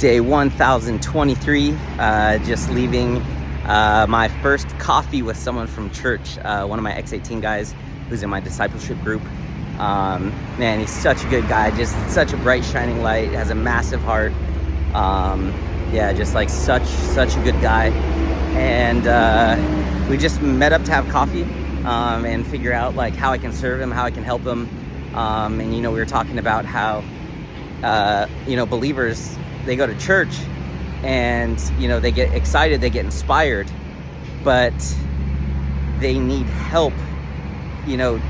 Day 1023, just leaving my first coffee with someone from church, one of my X18 guys who's in my discipleship group. Man, he's such a good guy, just such a bright shining light, has a massive heart. Yeah, just like such a good guy. And we just met up to have coffee and figure out like how I can serve him, how I can help him. And we were talking about how believers, they go to church and they get excited, they get inspired, but they need help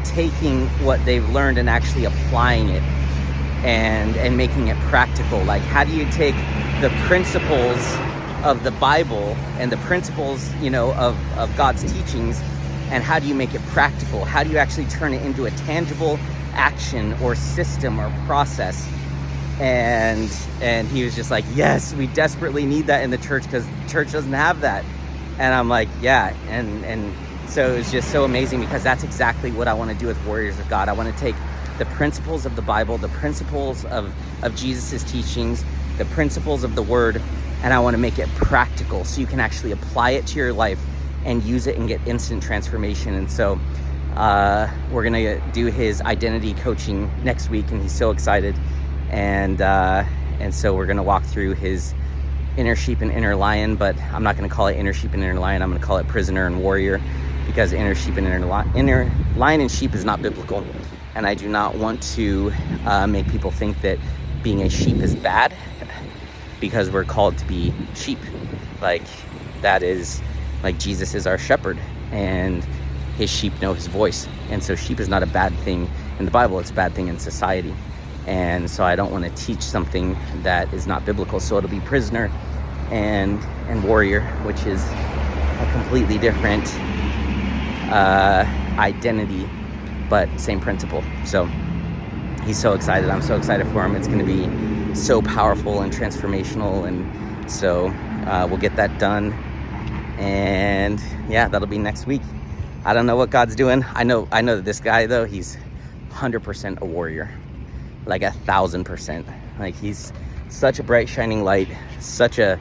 taking what they've learned and actually applying it and making it practical. Like, how do you take the principles of the Bible and the principles of God's teachings, and how do you make it practical? How do you actually turn it into a tangible action or system or process? And he was just like, yes, we desperately need that in the church because the church doesn't have that. And I'm like, yeah. And so it was just so amazing, because that's exactly what I want to do with Warriors of God. I want to take the principles of the Bible, the principles of Jesus's teachings, the principles of the Word, and I want to make it practical so you can actually apply it to your life and use it and get instant transformation. And so we're going to do his identity coaching next week, and he's so excited. And so we're going to walk through his inner sheep and inner lion, but I'm not going to call it inner sheep and inner lion. I'm going to call it prisoner and warrior, because inner sheep and inner lion and sheep is not biblical. And I do not want to make people think that being a sheep is bad, because we're called to be sheep. Like, that is, like, Jesus is our shepherd and his sheep know his voice. And so sheep is not a bad thing in the Bible, it's a bad thing in society. And so I don't want to teach something that is not biblical. So it'll be prisoner and warrior, which is a completely different identity, but same principle. So he's so excited. I'm so excited for him. It's going to be so powerful and transformational. And so we'll get that done. And yeah, that'll be next week. I don't know what God's doing. I know that this guy, though, he's 100% a warrior. Like 1,000%. Like, he's such a bright shining light, such a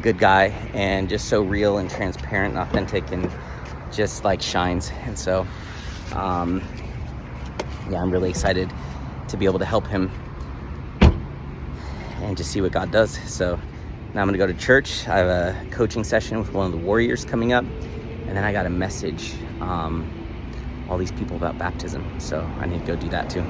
good guy, and just so real and transparent and authentic, and just like shines. And so yeah, I'm really excited to be able to help him and just see what God does. So now I'm gonna go to church. I have a coaching session with one of the warriors coming up, and then I got a message all these people about baptism, so I need to go do that too.